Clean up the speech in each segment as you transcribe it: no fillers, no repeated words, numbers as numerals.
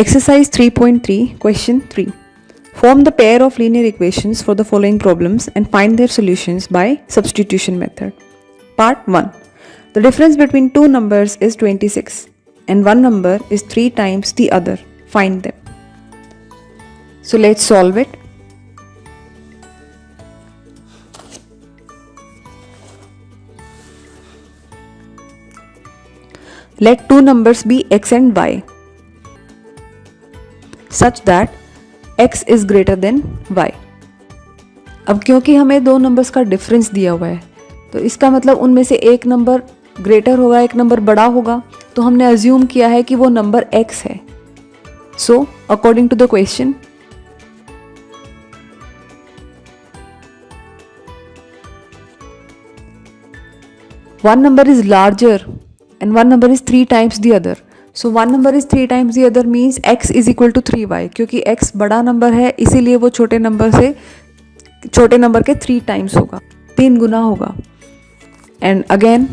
Exercise 3.3, question 3. Form the pair of linear equations for the following problems and find their solutions by substitution method. Part 1. The difference between two numbers is 26 and one number is 3 times the other. Find them. So let's solve it. Let two numbers be x and y such that x is greater than y. अब क्योंकि हमें दो numbers का difference दिया हुआ है तो इसका मतलब उनमें से एक नंबर ग्रेटर होगा, एक नंबर बड़ा होगा, तो हमने अज्यूम किया है कि वो नंबर x है. So according to the question one number is larger and one number is 3 times the other. So one number is 3 times the other means x is equal to 3y. क्योंकि x बड़ा number है इसीलिए वो छोटे number के 3 times होगा, 3 गुना होगा. And again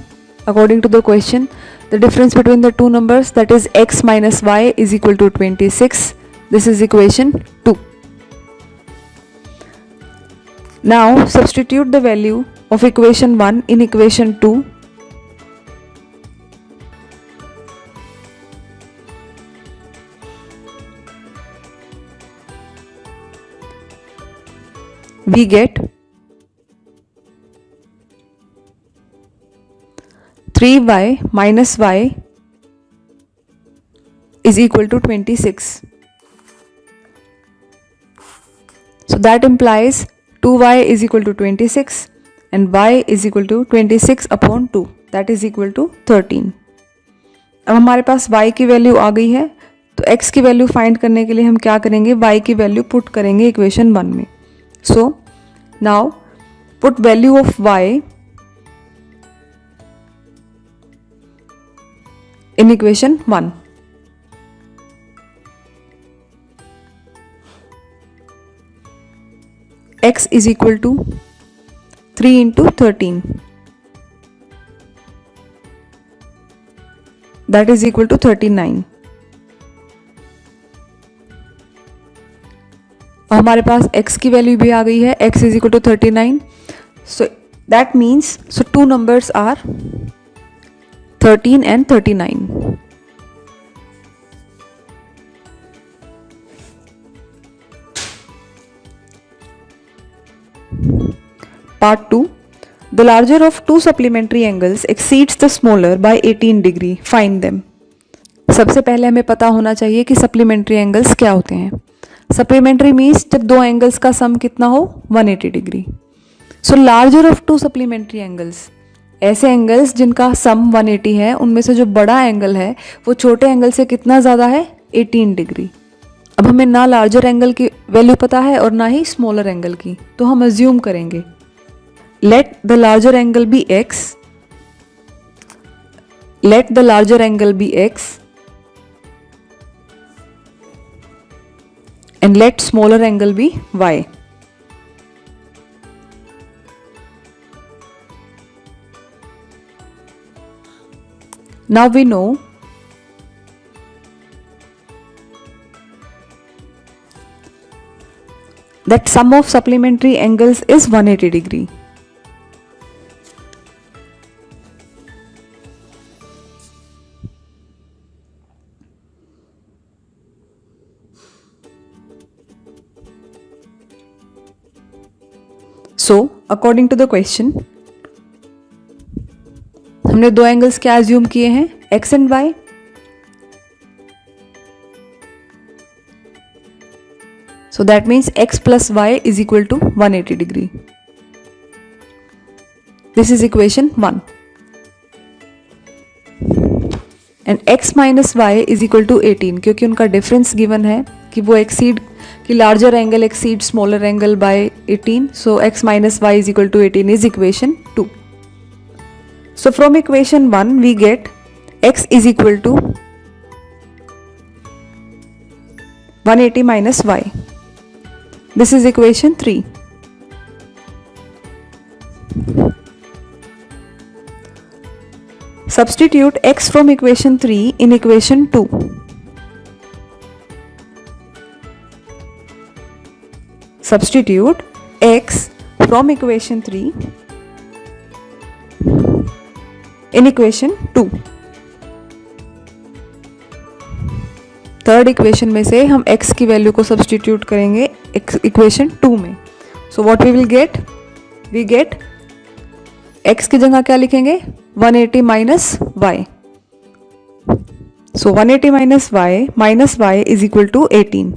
according to the question the difference between the two numbers, that is x minus y, is equal to 26. This is equation 2. Now substitute the value of equation 1 in equation 2. We get 3y minus y is equal to 26. So that implies 2y is equal to 26 and y is equal to 26 upon 2, that is equal to 13. अब हमारे पास y की value आ गई है तो x की value find करने के लिए हम क्या करेंगे, y की वैल्यू पुट करेंगे इक्वेशन 1 में. So now put value of y in equation 1. X is equal to 3 into 13, that is equal to 39. हमारे पास x की वैल्यू भी आ गई है, x is equal to 39. So that means two numbers are 13 and 39. Part 2. The larger of two supplementary angles exceeds the smaller by 18 degree. Find them. सबसे पहले हमें पता होना चाहिए कि सप्लीमेंट्री एंगल्स क्या होते हैं. सप्लीमेंट्री मीन्स जब दो एंगल्स का सम कितना हो, 180 degree. So larger of to supplementary angles, ऐसे एंगल्स जिनका सम 180 है, उनमें से जो बड़ा एंगल है वो छोटे एंगल से कितना ज़्यादा है, 18 डिग्री. अब हमें ना लार्जर एंगल की वैल्यू पता है और ना ही स्मॉलर एंगल की, तो हम अज्यूम करेंगे let the larger angle be x, let the larger angle be x and let smaller angle be y. Now we know that sum of supplementary angles is 180 degree. So according to the question हमने दो angles क्या assume किए हैं, x and y. So that means x plus y is equal to 180 degree. This is equation 1. And x minus y is equal to 18 क्योंकि उनका difference given है कि वो एक्सीड कि larger angle exceed smaller angle by 18. So x minus y is equal to 18 is equation 2. So from equation 1 we get x is equal to 180 minus y. This is equation 3. Substitute x from equation 3 in equation 2. Substitute x from equation 3 in equation 2. Third equation में से हम x की value को substitute करेंगे equation 2 में. So what we will get? We get x की जगह क्या लिखेंगे? 180 minus y. So 180 minus y is equal to 18.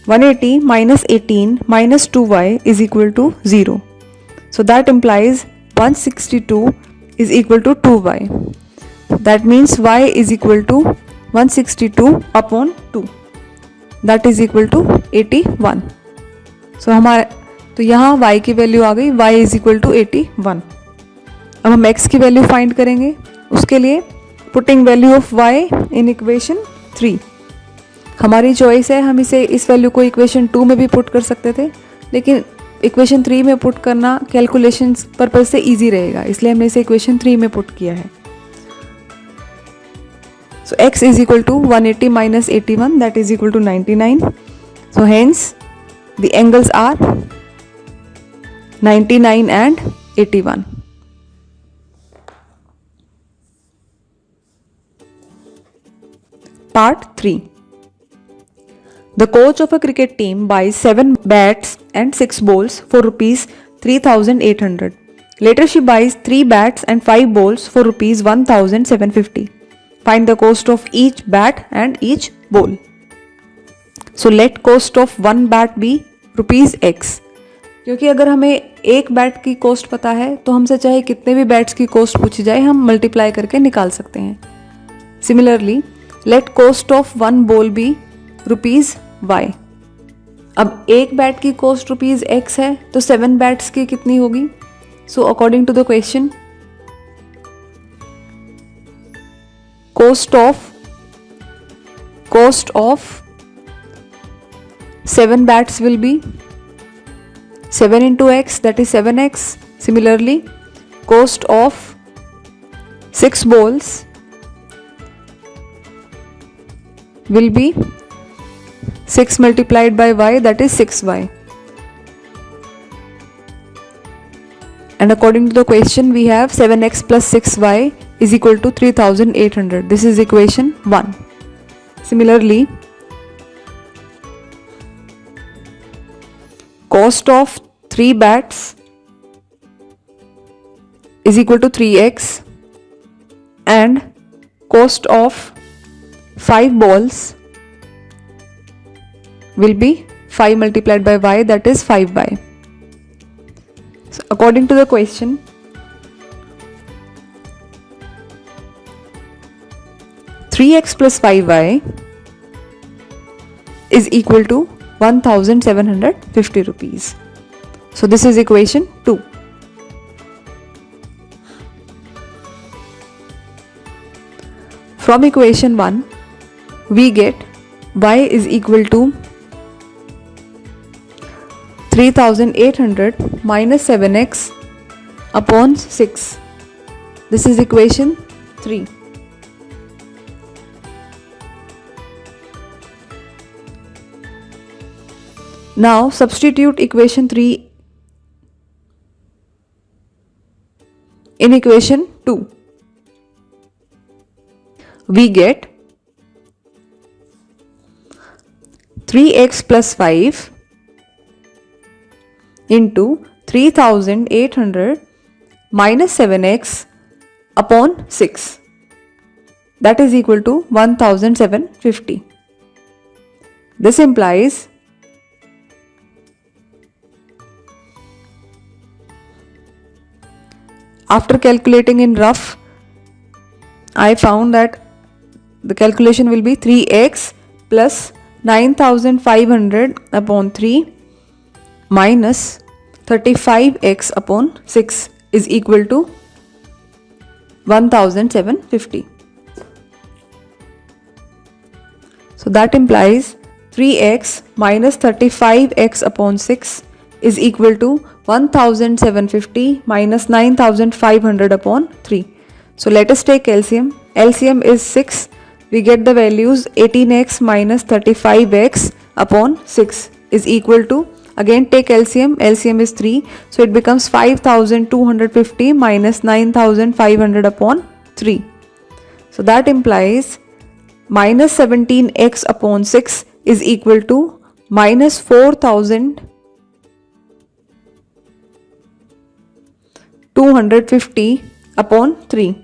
180 minus 18 minus 2y is equal to 0. So that implies 162 is equal to 2y. That means y is equal to 162 upon 2. That is equal to 81. So हमारे तो यहाँ y की value आ गई, y is equal to 81. अब हम x की value find करेंगे. उसके लिए putting value of y in equation 3. हमारी चॉइस है, हम इसे इस वैल्यू को इक्वेशन 2 में भी पुट कर सकते थे, लेकिन इक्वेशन 3 में पुट करना कैलकुलेशंस पर्पज से इजी रहेगा, इसलिए हमने इसे इक्वेशन 3 में पुट किया है. So x is equal to 180 minus 81 that is equal to 99. So hence the angles are 99 and 81. Part 3. The coach of a cricket team buys 7 bats and 6 balls for rupees 3,800. Later she buys 3 bats and 5 balls for rupees 1,750. Find the cost of each bat and each ball. So let cost of one bat be rupees x. क्योंकि अगर हमें एक bat की cost पता है तो हमसे चाहे कितने भी बैट्स की कॉस्ट पूछी जाए हम मल्टीप्लाई करके निकाल सकते हैं. Similarly let cost of one ball B rupees y. अब एक बैट की कॉस्ट रुपीज़ x है तो 7 बैट्स की कितनी होगी? So according to the question cost of 7 bats will be 7 into x, that is 7x. Similarly, cost of 6 balls will be 6 multiplied by y, that is 6y. And according to the question we have 7x plus 6y is equal to 3,800. This is equation 1. Similarly, cost of 3 bats is equal to 3x and cost of 5 balls will be 5 multiplied by y, that is 5y. So according to the question, (3x plus 5y) is equal to 1,750 rupees. So this is equation 2. From equation 1, we get y is equal to 3,800 minus 7x upon 6. This is equation 3. Now substitute equation 3 in equation 2. We get 3x plus 5 into 3,800 minus 7x upon 6. That is equal to 1,750. This implies after calculating in rough, I found that the calculation will be 3x plus 9,500 upon 3 minus 35x upon 6 is equal to 1,750. So that implies 3x minus 35x upon 6 is equal to 1,750 minus 9,500 upon 3. So let us take LCM. LCM is 6. We get the values 18x minus 35x upon 6 is equal to Again take LCM. LCM is 3. So it becomes 5250 minus 9500 upon 3. So that implies minus 17x upon 6 is equal to minus 4250 upon 3.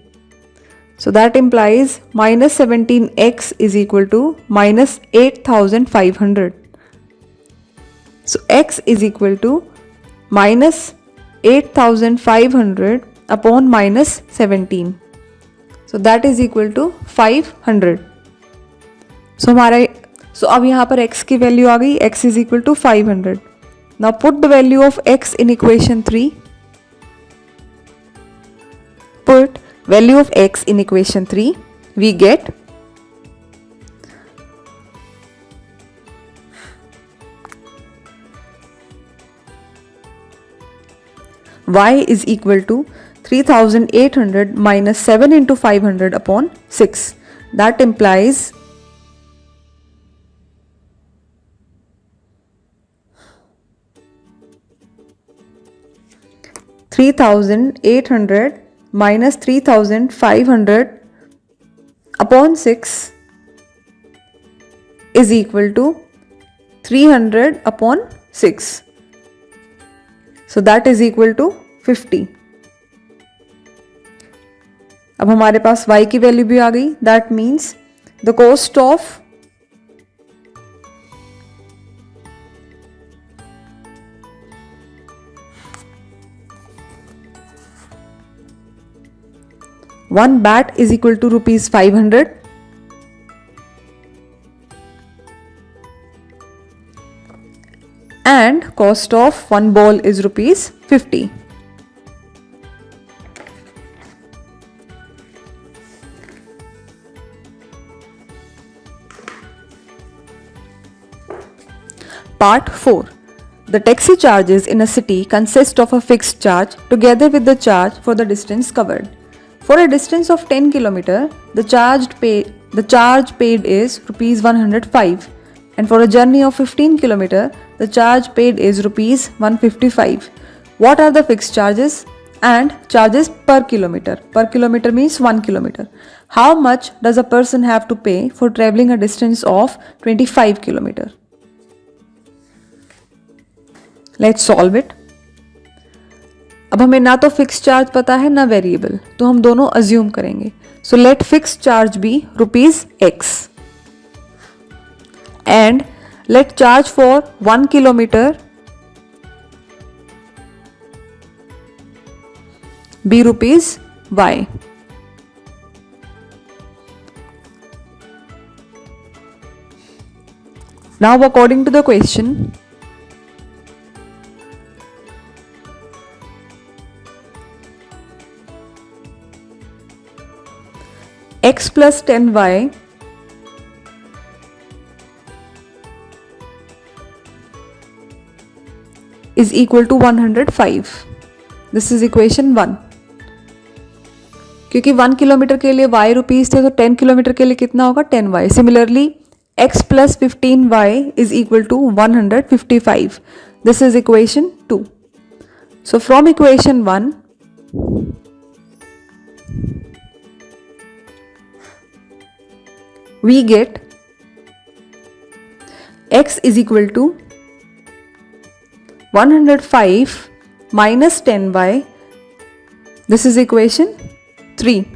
So that implies minus 17x is equal to minus 8500. So x is equal to minus 8500 upon minus 17. So that is equal to 500. So अब यहाँ पर x की value आ गई, x is equal to 500. Now put the value of x in equation 3. Put value of x in equation 3. We get y is equal to 3800 minus 7 into 500 upon 6. That implies 3800 minus 3500 upon 6 is equal to 300 upon 6. So that is equal to 50. अब हमारे पास y की value भी आ गई. That means the cost of one bat is equal to rupees 500. And cost of one ball is rupees 50. Part 4. The taxi charges in a city consist of a fixed charge together with the charge for the distance covered. For a distance of 10 km, the charge paid is rupees 105, and for a journey of 15 km, the charge paid is rupees 155. What are the fixed charges and charges per kilometer? Per kilometer means 1 km. How much does a person have to pay for traveling a distance of 25 km? Let's solve it. अब हमें ना तो fix charge पता है ना variable, तो हम दोनों अज्यूम करेंगे. So let fix charge be rupees x and let charge for 1 kilometre be rupees y. Now according to the question, x plus 10y is equal to 105. This is equation 1. क्योंकि 1 kilometre के लिए y rupees थे, तो 10 kilometre के लिए कितना होगा 10y. Similarly x plus 15y is equal to 155. This is equation 2. So from equation 1, we get x is equal to 105 minus 10y. This is equation 3.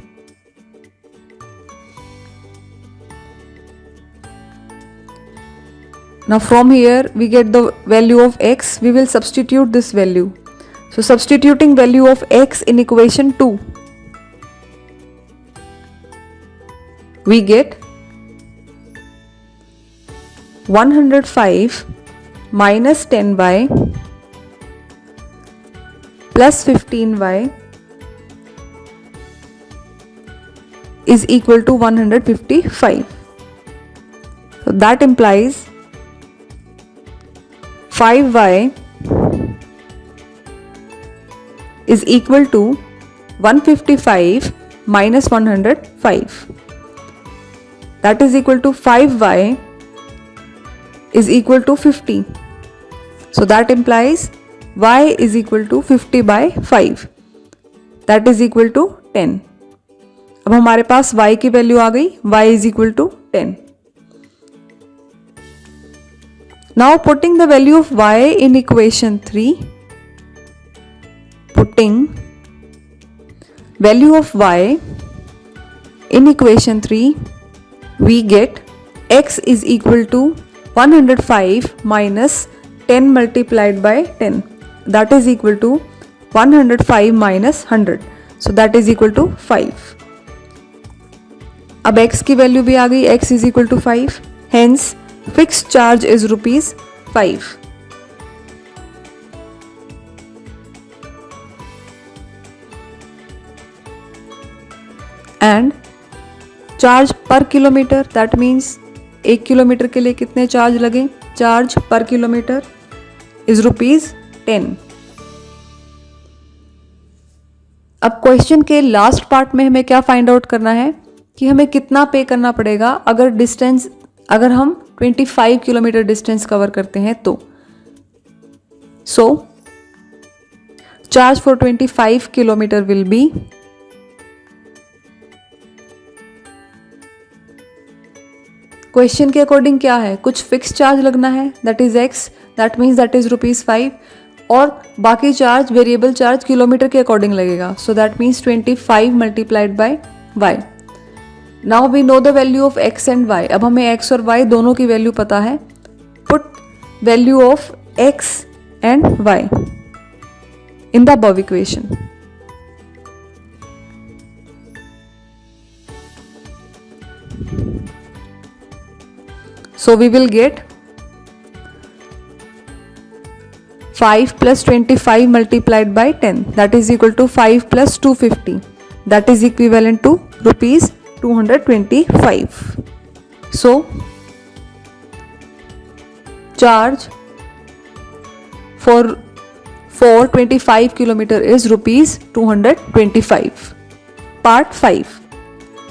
Now from here we get the value of x. We will substitute this value. So substituting value of x in equation 2, we get 105 minus 10y plus 15y is equal to 155. So that implies 5y is equal to 155 minus 105. That is equal to 5y is equal to 50. So that implies y is equal to 50 by 5. That is equal to 10. अब हमारे पास y की value आ गई, y is equal to 10. Now putting the value of y in equation 3, putting value of y in equation 3, we get x is equal to 105 minus 10 multiplied by 10. That is equal to 105 minus 100. So that is equal to 5. अब x की value भी आ गई, x is equal to 5. Hence fixed charge is rupees 5. And charge per kilometer, that means 1 kilometre के लिए कितने charge लगे, charge पर kilometre is rupees 10. अब क्वेश्चन के लास्ट पार्ट में हमें क्या फाइंड आउट करना है कि हमें कितना पे करना पड़ेगा अगर हम 25 किलोमीटर डिस्टेंस कवर करते हैं तो. So charge for 25 kilometre will be question के अकॉर्डिंग क्या है, कुछ फिक्स चार्ज लगना है, that is x, that means that is ₹5, और बाकी चार्ज वेरिएबल चार्ज किलोमीटर के अकॉर्डिंग लगेगा. So that means 25 multiplied by y. Now we know the value of x and y. अब हमें x और y दोनों की वैल्यू पता है. Put value of x and y in the above equation. So we will get 5 plus 25 multiplied by 10, that is equal to 5 plus 250, that is equivalent to rupees 225. So charge for 25 kilometer is rupees 225. Part 5.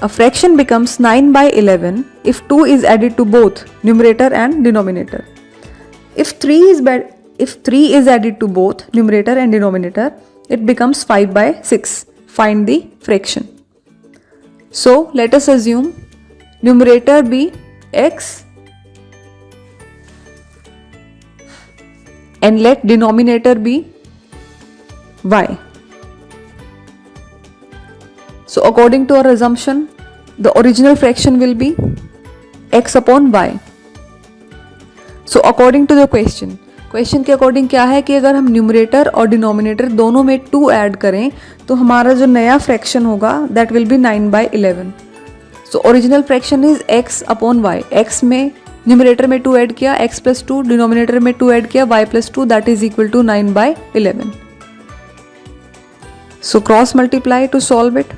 A fraction becomes 9 by 11 if 2 is added to both numerator and denominator. If 3 is added to both numerator and denominator, it becomes 5 by 6. Find the fraction. So let us assume numerator be x and let denominator be y. So according to our assumption, the original fraction will be x upon y. So according to the question के according क्या है कि अगर हम numerator और denominator दोनों में 2 add करें तो हमारा जो नया फ्रैक्शन होगा that will be 9 by 11. So original fraction is x upon y. x में न्यूमरेटर में 2 ऐड किया, x प्लस 2, डिनोमिनेटर में 2 ऐड किया, y plus 2, that is equal to 9 by 11. So cross multiply to solve it.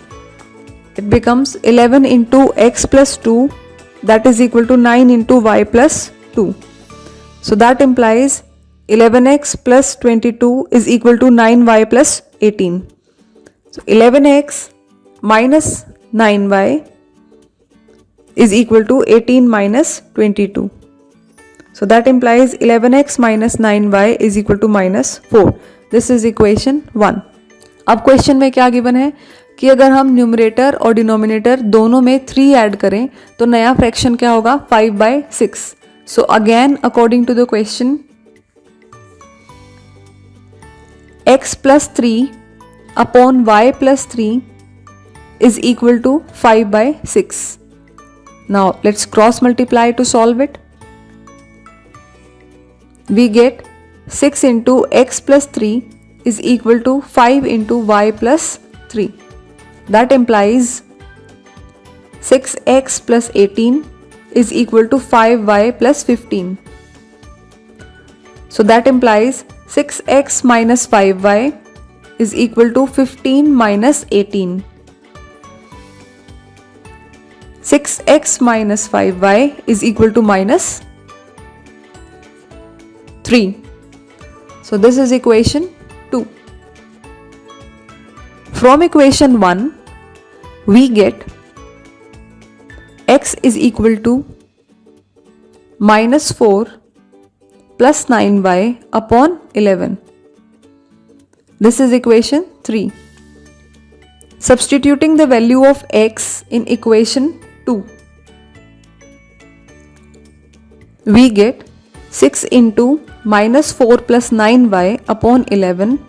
It becomes 11 into x plus 2, that is equal to 9 into y plus 2. So that implies 11x plus 22 is equal to 9y plus 18. So 11x minus 9y is equal to 18 minus 22. So that implies 11x minus 9y is equal to minus 4. This is equation 1. अब question में क्या given है कि अगर हम numerator और denominator दोनों में 3 ऐड करें तो नया फ्रैक्शन क्या होगा 5 by 6. So again according to the question x plus 3 upon y plus 3 is equal to 5 by 6. Now let's cross multiply to solve it. We get 6 into x plus 3 is equal to 5 into y plus 3. That implies 6x plus 18 is equal to 5y plus 15. So that implies 6x minus 5y is equal to 15 minus 18. 6x minus 5y is equal to minus 3. So this is equation 2. From equation 1, we get x is equal to minus 4 plus 9y upon 11. This is equation 3. Substituting the value of x in equation 2, we get 6 into minus 4 plus 9y upon 11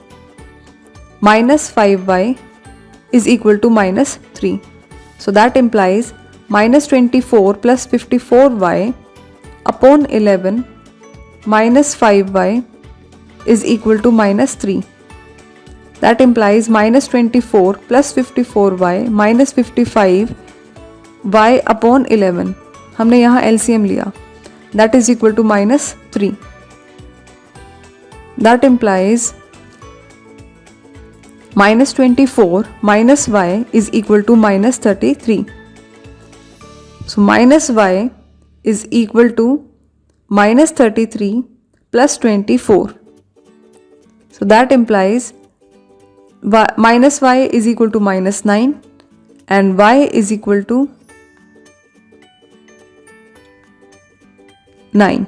minus 5y is equal to minus 3. So that implies minus 24 plus 54y upon 11 minus 5y is equal to minus 3. That implies minus 24 plus 54y minus 55y upon 11. हमने यहाँ LCM लिया. That is equal to minus 3. That implies minus 24 minus y is equal to minus 33. So minus y is equal to minus 33 plus 24. So that implies minus y is equal to minus 9 and y is equal to 9.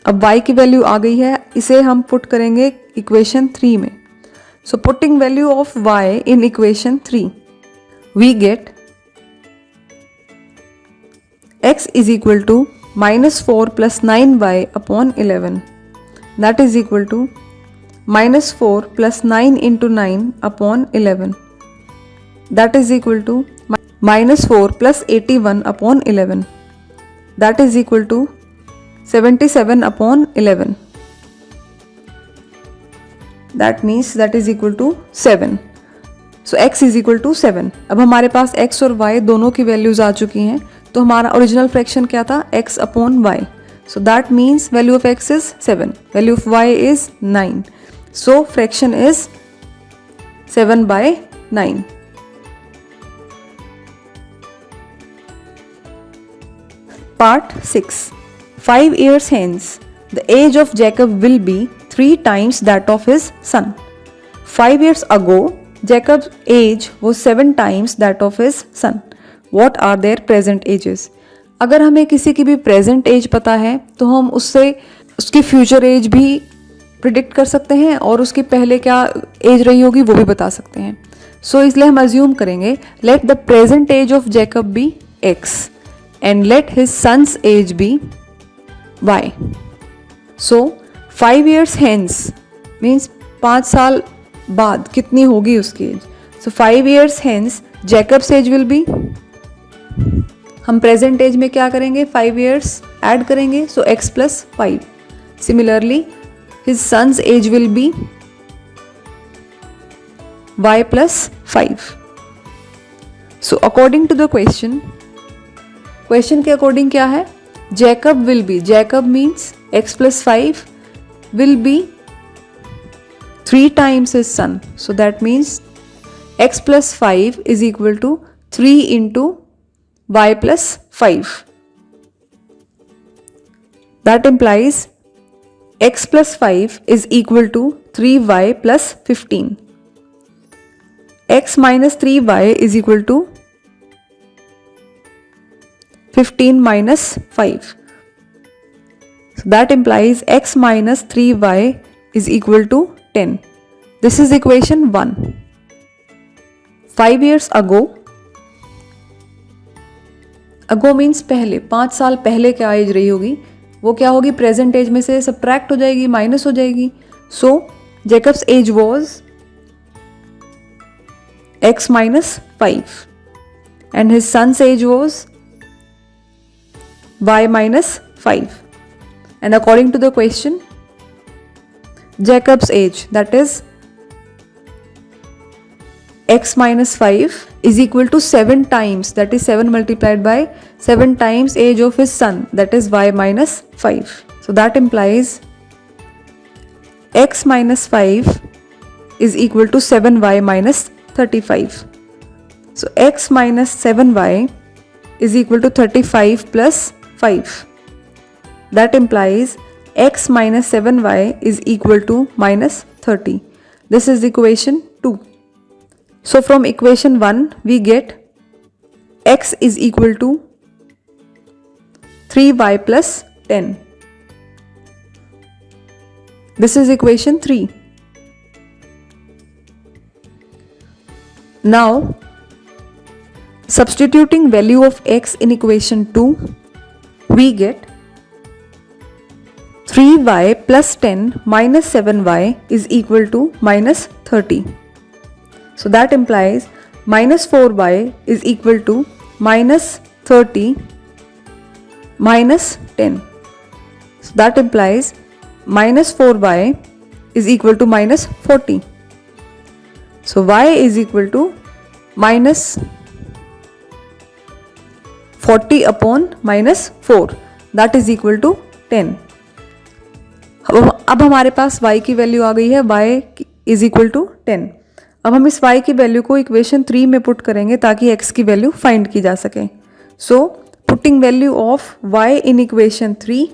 अब y की value आ गई है, इसे हम put करेंगे equation 3 में. So putting value of y in equation 3, we get x is equal to minus 4 plus 9y upon 11. That is equal to minus 4 plus 9 into 9 upon 11. That is equal to minus 4 plus 81 upon 11. That is equal to 77 upon 11. That means that is equal to 7. So x is equal to 7. अब हमारे पास x और y दोनों की values आ चुकी हैं, तो हमारा original fraction क्या था, x upon y. So that means value of x is 7, value of y is 9. So fraction is 7 by 9. Part 6. 5 years hence, the age of Jacob will be 3 times that of his son. 5 years ago, Jacob's age was 7 times that of his son. What are their present ages? अगर हमें किसी की भी present as पता है तो हम उससे उसकी फ्यूचर एज भी प्रिडिक्ट कर सकते हैं और उसकी पहले क्या एज रही होगी वो भी बता सकते हैं. सो इसलिए हम अज्यूम करेंगे let the present age of Jacob be x and let his son's age be y. So 5 years hence means 5 साल बाद कितनी होगी उसकी age. So 5 years hence Jacob's age will be, हम प्रेजेंट एज में क्या करेंगे, 5 years ऐड करेंगे, so x plus 5. Similarly his son's age will be y plus 5. So according to the question के according क्या है, Jacob will be, Jacob means x plus 5 will be 3 times his son. So that means x plus 5 is equal to 3 into y plus 5. That implies x plus 5 is equal to 3y plus 15. X minus 3y is equal to 15 minus 5. So that implies x minus 3y is equal to 10. This is equation 1. 5 years ago. Ago means पहले, 5 साल पहले क्या as रही होगी, वो क्या होगी, present age में से सबट्रैक्ट हो जाएगी, माइनस हो जाएगी. So Jacob's age was x minus 5 and his son's age was y minus 5. And according to the question, Jacob's age, that is x minus 5 is equal to 7 times, that is 7 multiplied by 7 times age of his son, that is y minus 5. So that implies x minus 5 is equal to 7y minus 35. So x minus 7y is equal to 35 plus 5. That implies x minus 7y is equal to minus 30. This is equation 2. So from equation 1 we get x is equal to 3y plus 10. This is equation 3. Now, substituting value of x in equation 2, we get 3y plus 10 minus 7y is equal to minus 30. So that implies minus 4y is equal to minus 30 minus 10. So that implies minus 4y is equal to minus 40. So y is equal to minus 40 upon minus 4, that is equal to 10. अब हमारे पास y की value आ गई है, y is equal to 10. अब हम इस y की value को इक्वेशन 3 में पुट करेंगे ताकि x की वैल्यू फाइंड की जा सके. So putting value of y in equation 3,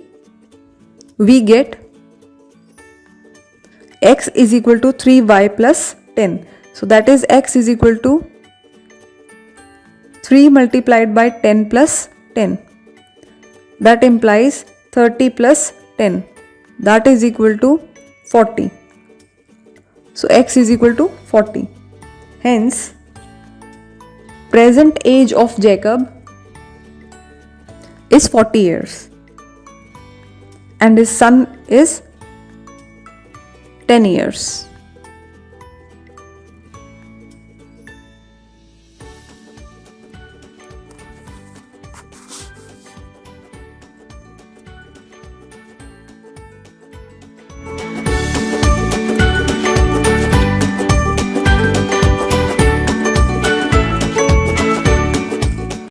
we get x is equal to 3y plus 10. So that is x is equal to 3 multiplied by 10 plus 10. That implies 30 plus 10. That is equal to 40. So x is equal to 40. Hence, present age of Jacob is 40 years and his son is 10 years.